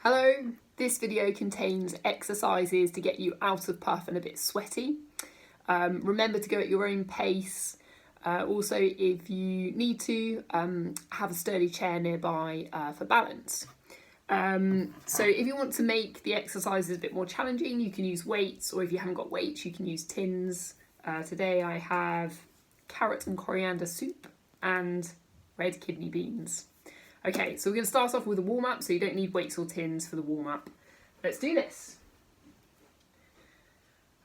Hello, this video contains exercises to get you out of puff and a bit sweaty. Remember to go at your own pace. Also, if you need to, have a sturdy chair nearby for balance. So if you want to make the exercises a bit more challenging, you can use weights, or if you haven't got weights, you can use tins. Today I have carrot and coriander soup and red kidney beans. Okay, so we're going to start off with a warm-up, so you don't need weights or tins for the warm-up. Let's do this.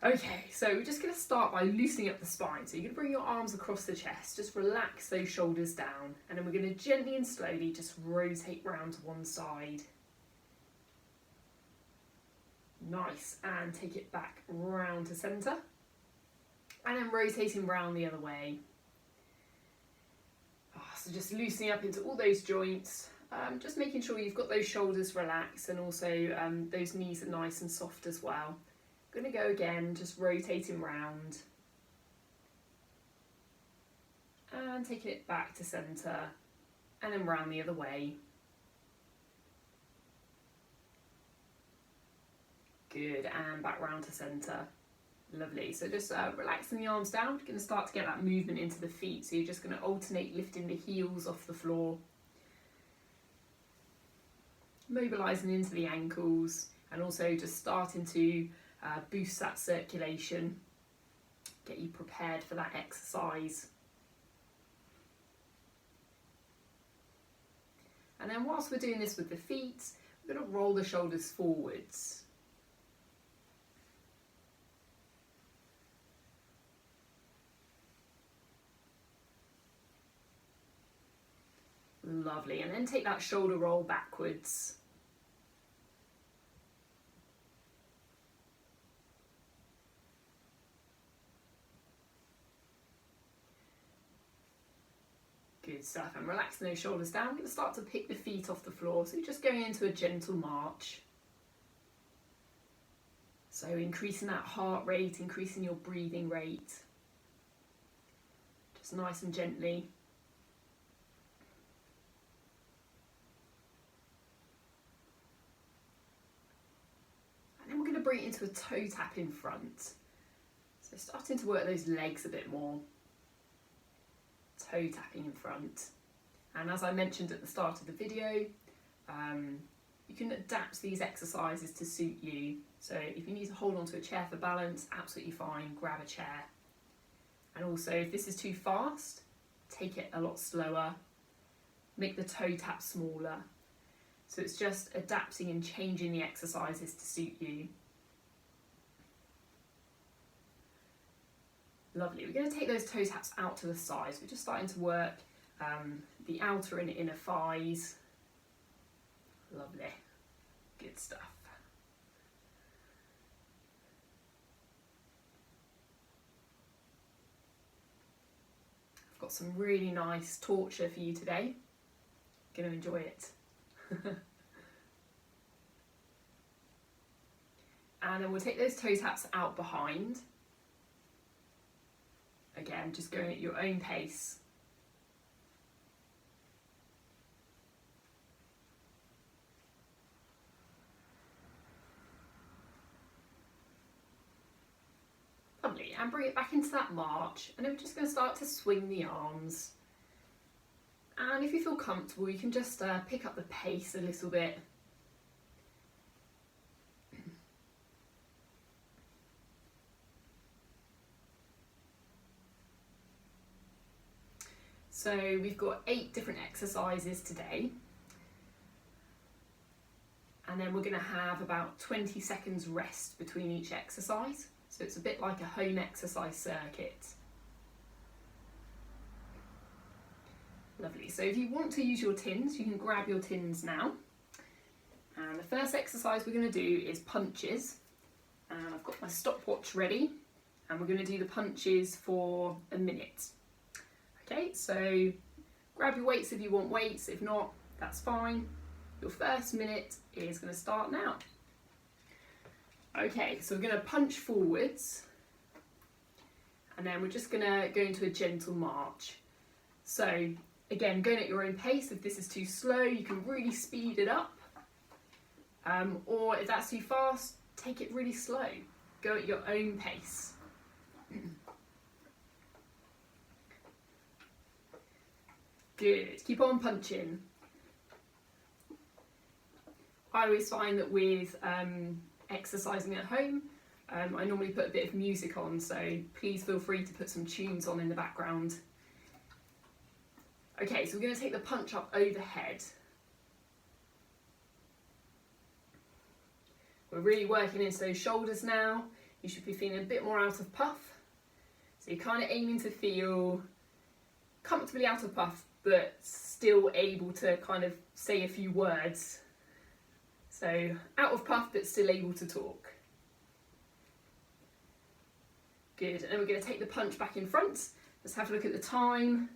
Okay, so we're just going to start by loosening up the spine. So you're going to bring your arms across the chest, just relax those shoulders down, and then we're going to gently and slowly just rotate round to one side. Nice, and take it back round to centre, and then rotating round the other way. So just loosening up into all those joints, just making sure you've got those shoulders relaxed and also those knees are nice and soft as well. I'm going to go again, just rotating round and taking it back to centre and then round the other way. Good, and back round to centre. Lovely, so just relaxing the arms down. We're going to start to get that movement into the feet, so you're just going to alternate lifting the heels off the floor, mobilising into the ankles, and also just starting to boost that circulation, get you prepared for that exercise. And then whilst we're doing this with the feet, we're going to roll the shoulders forwards. Lovely, and then take that shoulder roll backwards. Good stuff, and relaxing those shoulders down. We're going to start to pick the feet off the floor, so you're just going into a gentle march. So increasing that heart rate, increasing your breathing rate. Just nice and gently. Bring it into a toe tap in front. So starting to work those legs a bit more. Toe tapping in front. And as I mentioned at the start of the video, you can adapt these exercises to suit you. So if you need to hold onto a chair for balance, absolutely fine, grab a chair. And also if this is too fast, take it a lot slower. Make the toe tap smaller. So it's just adapting and changing the exercises to suit you. Lovely, we're going to take those toe taps out to the sides. We're just starting to work the outer and inner thighs. Lovely, good stuff. I've got some really nice torture for you today. Going to enjoy it. And then we'll take those toe taps out behind. Again, just going at your own pace. Lovely, and bring it back into that march, and then we're just going to start to swing the arms. And if you feel comfortable, you can just pick up the pace a little bit. So we've got 8 different exercises today. And then we're going to have about 20 seconds rest between each exercise. So it's a bit like a home exercise circuit. Lovely, so if you want to use your tins, you can grab your tins now. And the first exercise we're going to do is punches. And I've got my stopwatch ready, and we're going to do the punches for a minute. Okay, so grab your weights if you want weights, if not, that's fine. Your first minute is going to start now. Okay, so we're going to punch forwards, and then we're just going to go into a gentle march. So again, going at your own pace. If this is too slow, you can really speed it up. Or if that's too fast, take it really slow. Go at your own pace. Good, keep on punching. I always find that with exercising at home, I normally put a bit of music on, so please feel free to put some tunes on in the background. Okay, so we're going to take the punch up overhead. We're really working into those shoulders now. You should be feeling a bit more out of puff. So you're kind of aiming to feel comfortably out of puff, but still able to kind of say a few words. So out of puff, but still able to talk. Good, and then we're going to take the punch back in front. Let's have a look at the time.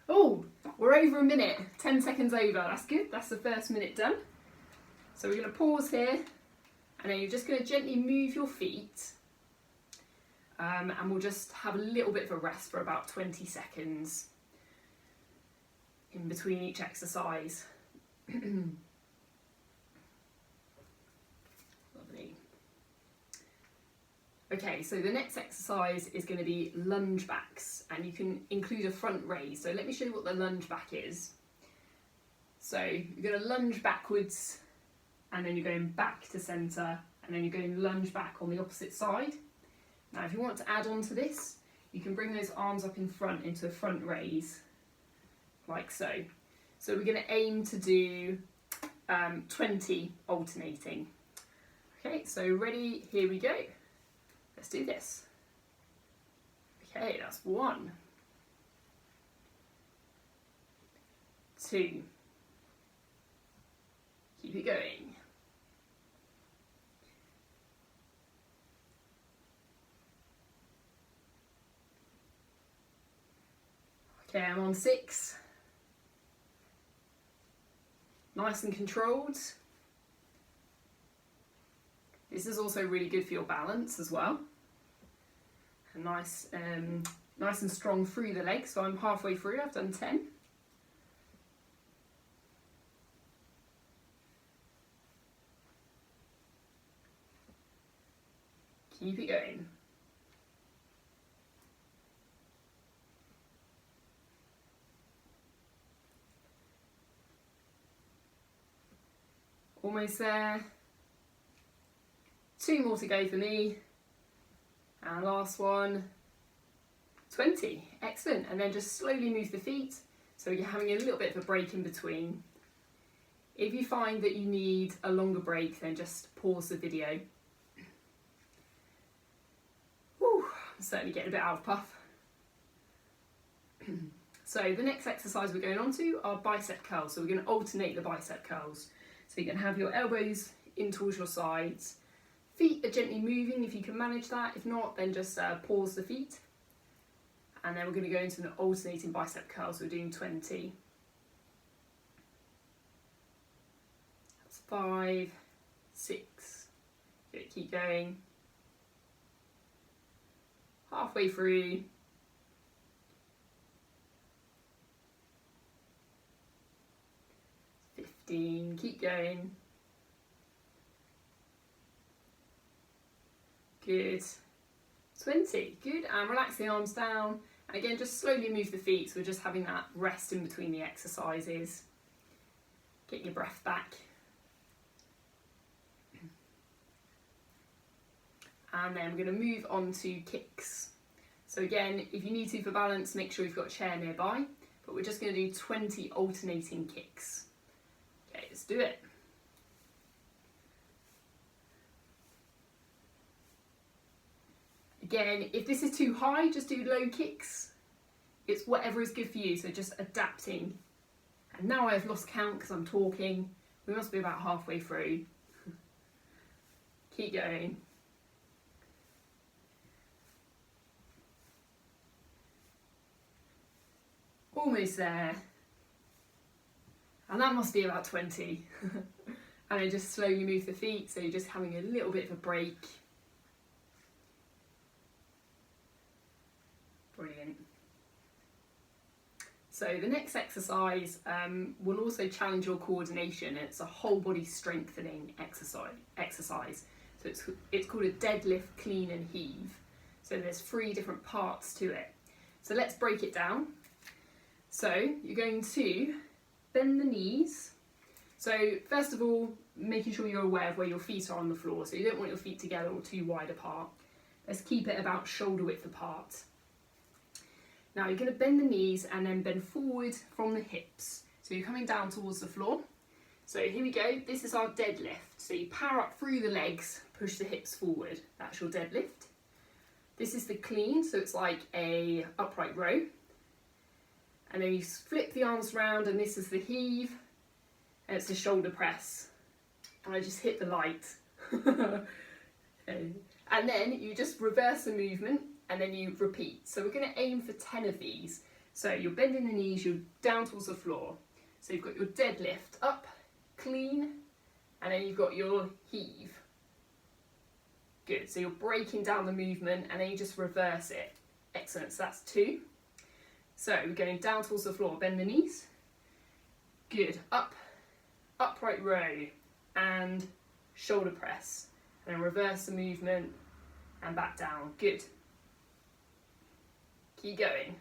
Oh, we're over a minute, 10 seconds over, that's good. That's the first minute done. So we're going to pause here, and then you're just going to gently move your feet. And we'll just have a little bit of a rest for about 20 seconds in between each exercise. Lovely. Okay, so the next exercise is going to be lunge backs, and you can include a front raise. So let me show you what the lunge back is. So you're going to lunge backwards, and then you're going back to centre, and then you're going lunge back on the opposite side. Now if you want to add on to this, you can bring those arms up in front into a front raise, like so. So we're going to aim to do 20 alternating. Okay, so ready, here we go. Let's do this. Okay, that's 1, 2, keep it going. Okay, I'm on 6. Nice and controlled. This is also really good for your balance as well. And nice and strong through the legs. So I'm halfway through, I've done 10. Keep it going. Almost there. 2 more to go for me. And last one, 20. Excellent. And then just slowly move the feet, so you're having a little bit of a break in between. If you find that you need a longer break, then just pause the video. Whew, I'm certainly getting a bit out of puff. So the next exercise we're going on to are bicep curls. So we're going to alternate the bicep curls. So you're going to have your elbows in towards your sides. Feet are gently moving if you can manage that. If not, then just pause the feet. And then we're going to go into an alternating bicep curl. So we're doing 20. That's 5, 6. Good, keep going. Halfway through. 15, keep going. Good. 20, good. And relax the arms down. And again, just slowly move the feet. So we're just having that rest in between the exercises. Get your breath back. And then we're going to move on to kicks. So again, if you need to for balance, make sure you've got a chair nearby. But we're just going to do 20 alternating kicks. Okay, let's do it. Again, if this is too high, just do low kicks. It's whatever is good for you, so just adapting. And now I've lost count because I'm talking. We must be about halfway through. Keep going. Almost there. And that must be about 20. And then just slowly move the feet, so you're just having a little bit of a break. Brilliant. So the next exercise will also challenge your coordination. It's a whole body strengthening exercise. So it's called a deadlift, clean and heave. So there's 3 different parts to it. So let's break it down. So you're going to bend the knees. So first of all, making sure you're aware of where your feet are on the floor. So you don't want your feet together or too wide apart. Let's keep it about shoulder width apart. Now you're going to bend the knees and then bend forward from the hips. So you're coming down towards the floor. So here we go, this is our deadlift. So you power up through the legs, push the hips forward. That's your deadlift. This is the clean, so it's like a upright row. And then you flip the arms around and this is the heave. And it's the shoulder press. And I just hit the light. Okay. And then you just reverse the movement and then you repeat. So we're going to aim for 10 of these. So you're bending the knees, you're down towards the floor. So you've got your deadlift up, clean, and then you've got your heave. Good, so you're breaking down the movement and then you just reverse it. Excellent, so that's 2. So we're going down towards the floor, bend the knees. Good, up, upright row, and shoulder press. And then reverse the movement and back down. Good. Keep going.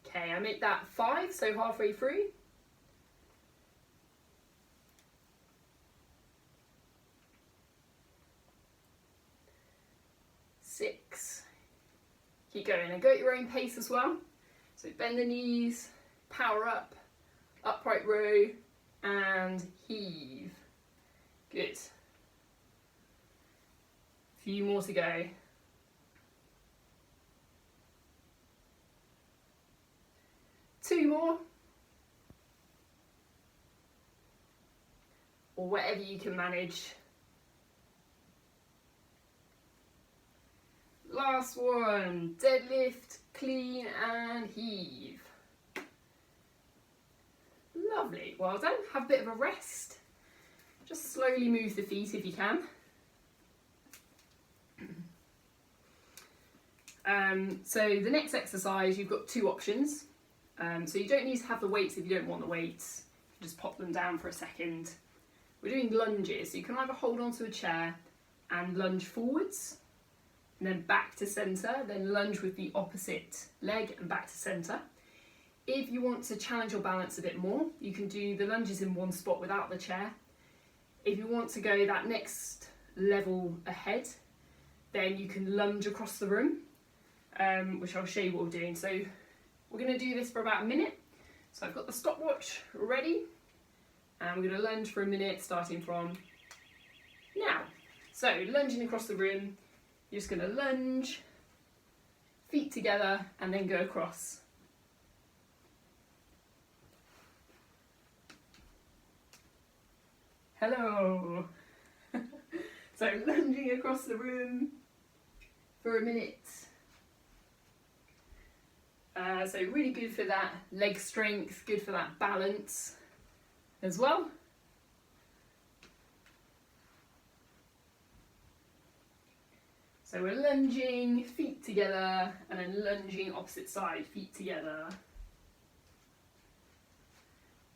Okay, I make that 5, so halfway through. 6. Keep going and go at your own pace as well. So bend the knees, power up, upright row, and heave. Good. Few more to go. Two more. Or whatever you can manage. Last one, deadlift, clean and heave. Lovely, well done. Have a bit of a rest. Just slowly move the feet if you can. So the next exercise, you've got 2 options. So you don't need to have the weights if you don't want the weights. Just pop them down for a second. We're doing lunges, so you can either hold onto a chair and lunge forwards, and then back to centre, then lunge with the opposite leg and back to centre. If you want to challenge your balance a bit more, you can do the lunges in one spot without the chair. If you want to go that next level ahead, then you can lunge across the room, which I'll show you what we're doing. So we're going to do this for about a minute. So I've got the stopwatch ready, and we're going to lunge for a minute starting from now. So lunging across the room, you're just going to lunge, feet together, and then go across. Hello. So lunging across the room for a minute. So really good for that leg strength, good for that balance as well. So we're lunging, feet together, and then lunging opposite side, feet together.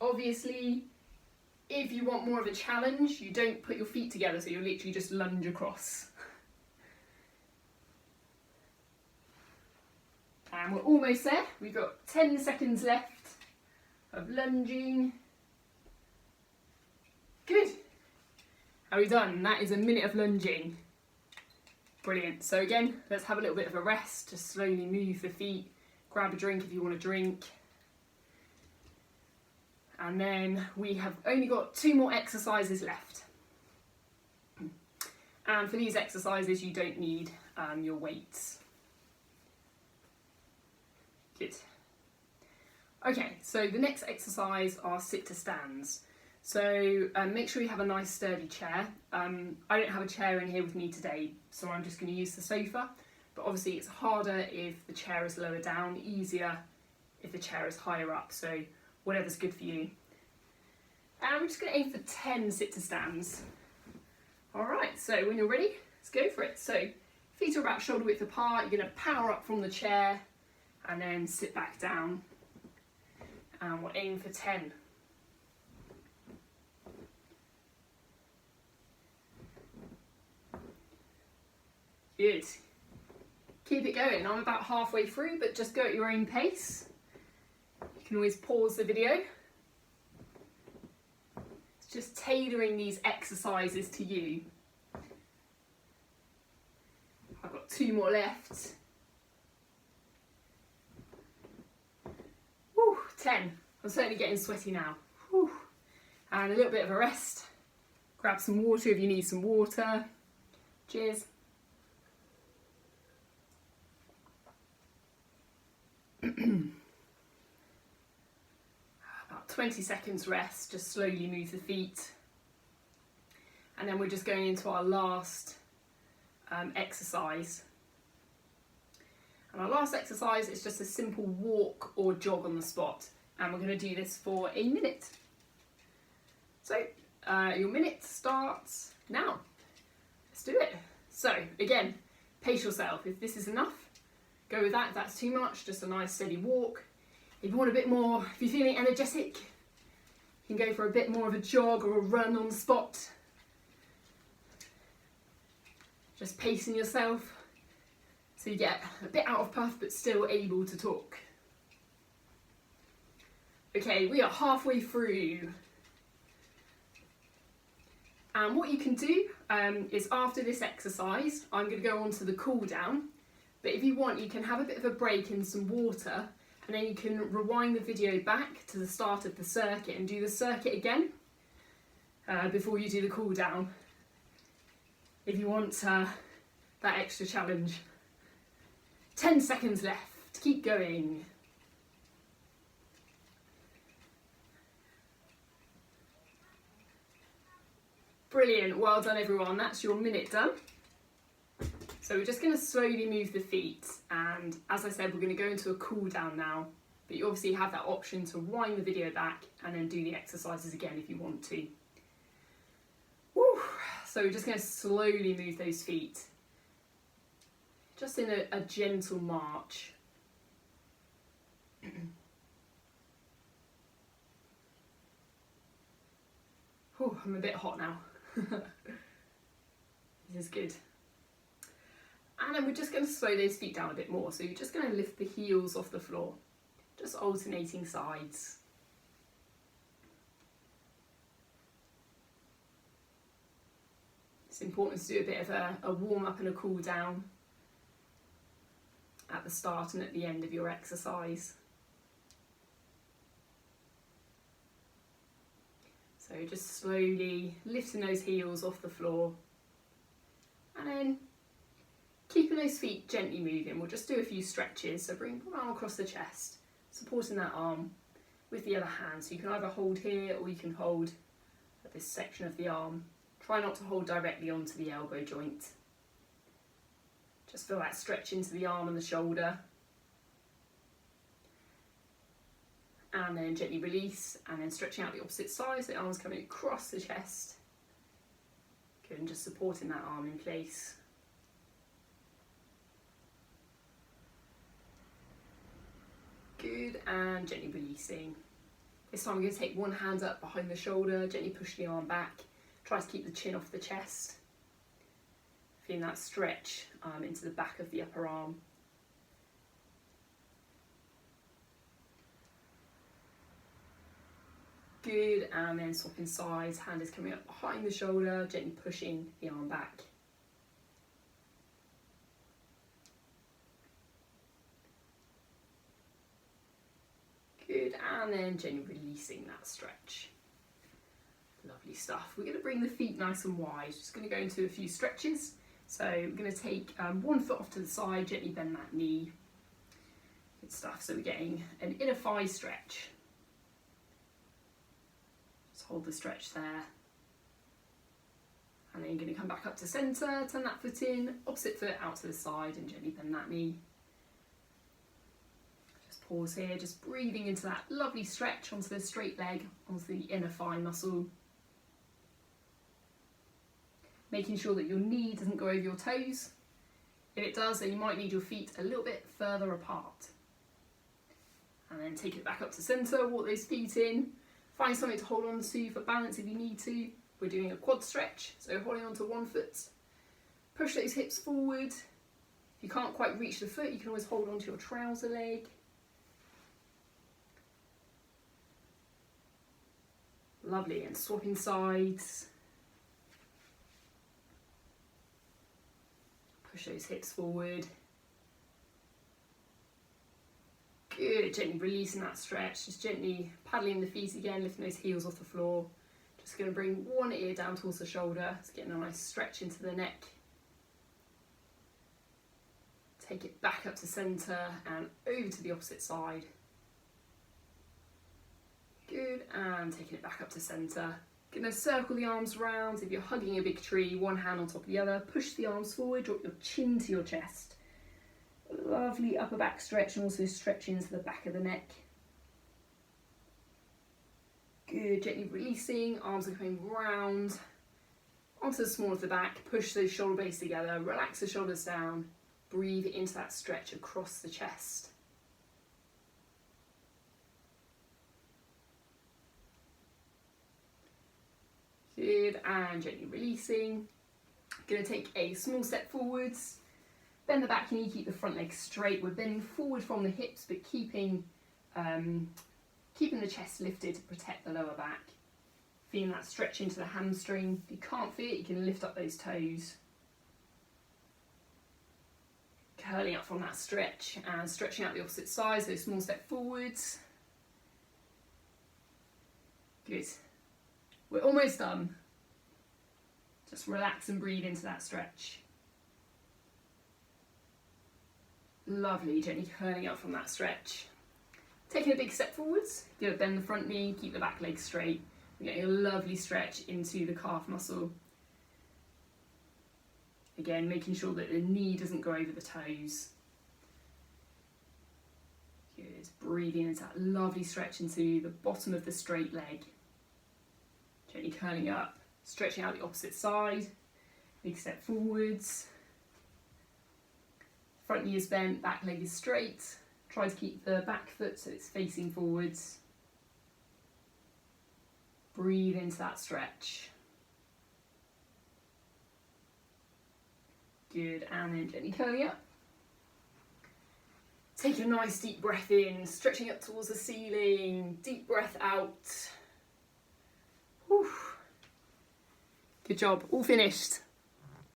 Obviously, if you want more of a challenge, you don't put your feet together, so you'll literally just lunge across. And we're almost there. We've got 10 seconds left of lunging. Good. How are we done? That is a minute of lunging. Brilliant. So again, let's have a little bit of a rest. Just slowly move the feet. Grab a drink if you want to drink. And then we have only got 2 more exercises left. And for these exercises, you don't need your weights. Good. Okay, so the next exercise are sit to stands. So make sure you have a nice sturdy chair. I don't have a chair in here with me today, so I'm just going to use the sofa. but obviously it's harder if the chair is lower down, easier if the chair is higher up, so whatever's good for you. And we're just going to aim for 10 sit-to-stands. Alright, so when you're ready, let's go for it. So feet are about shoulder width apart, you're going to power up from the chair and then sit back down. And we'll aim for 10. Good. Keep it going. I'm about halfway through, but just go at your own pace. You can always pause the video. It's just tailoring these exercises to you. I've got 2 more left. Woo, 10. I'm certainly getting sweaty now. Woo. And a little bit of a rest. Grab some water if you need some water. Cheers. About 20 seconds rest, just slowly move the feet. And then we're just going into our last exercise. And our last exercise is just a simple walk or jog on the spot. And we're going to do this for a minute. So your minute starts now. Let's do it. So again, pace yourself. If this is enough, go with that. If that's too much, just a nice steady walk. If you want a bit more, if you're feeling energetic, you can go for a bit more of a jog or a run on the spot. Just pacing yourself so you get a bit out of puff but still able to talk. Okay, we are halfway through. And what you can do is after this exercise, I'm going to go on to the cool down. But if you want, you can have a bit of a break in some water, and then you can rewind the video back to the start of the circuit and do the circuit again before you do the cool down. If you want that extra challenge. 10 seconds left. Keep going. Brilliant. Well done, everyone. That's your minute done. So we're just going to slowly move the feet, and as I said, we're going to go into a cool down now, but you obviously have that option to wind the video back and then do the exercises again if you want to. Woo. So we're just going to slowly move those feet, just in a gentle march. Oh, I'm a bit hot now. This is good. And then we're just going to slow those feet down a bit more. So you're just going to lift the heels off the floor, just alternating sides. It's important to do a bit of a warm up and a cool down at the start and at the end of your exercise. So just slowly lifting those heels off the floor, and then keeping those feet gently moving. We'll just do a few stretches. So bring one arm across the chest, supporting that arm with the other hand. So you can either hold here or you can hold at this section of the arm. Try not to hold directly onto the elbow joint. Just feel that stretch into the arm and the shoulder. And then gently release, and then stretching out the opposite side, so the arm's coming across the chest. Good, and just supporting that arm in place. Good, and gently releasing. This time we're going to take one hand up behind the shoulder, gently push the arm back. Try to keep the chin off the chest. Feeling that stretch into the back of the upper arm. Good, and then swapping sides, hand is coming up behind the shoulder, gently pushing the arm back. Good, and then gently releasing that stretch. Lovely stuff. We're going to bring the feet nice and wide. Just going to go into a few stretches. So we're going to take one foot off to the side, gently bend that knee. Good stuff. So we're getting an inner thigh stretch. Just hold the stretch there. And then you're going to come back up to centre, turn that foot in, opposite foot out to the side and gently bend that knee. Just pause here, just breathing into that lovely stretch onto the straight leg, onto the inner thigh muscle. Making sure that your knee doesn't go over your toes. If it does, then you might need your feet a little bit further apart. And then take it back up to centre, walk those feet in. Find something to hold on to for balance if you need to. We're doing a quad stretch, so holding on to one foot. Push those hips forward. If you can't quite reach the foot, you can always hold on to your trouser leg. Lovely, and swapping sides. Push those hips forward. Good, gently releasing that stretch, just gently paddling the feet again, lifting those heels off the floor. Just going to bring one ear down towards the shoulder, just getting a nice stretch into the neck. Take it back up to centre and over to the opposite side. Good, and taking it back up to centre. Going to circle the arms round. If you're hugging a big tree, one hand on top of the other, push the arms forward, drop your chin to your chest. Lovely upper back stretch and also stretch into the back of the neck. Good, gently releasing, arms are coming round onto the small of the back, push those shoulder blades together, relax the shoulders down, breathe into that stretch across the chest. Good, and gently releasing. Going to take a small step forwards, bend the back knee, keep the front leg straight. We're bending forward from the hips, but keeping the chest lifted to protect the lower back. Feeling that stretch into the hamstring. If you can't feel it, you can lift up those toes. Curling up from that stretch and stretching out the opposite side, so small step forwards. Good. We're almost done. Just relax and breathe into that stretch. Lovely, gently curling up from that stretch. Taking a big step forwards, you're going to bend the front knee, keep the back leg straight. You're getting a lovely stretch into the calf muscle. Again, making sure that the knee doesn't go over the toes. Good, breathing into that lovely stretch into the bottom of the straight leg. Gently curling up, stretching out the opposite side. Big step forwards. Front knee is bent, back leg is straight. Try to keep the back foot so it's facing forwards. Breathe into that stretch. Good, and then gently curling up. Take a nice deep breath in, stretching up towards the ceiling. Deep breath out. Whew. Good job, all finished.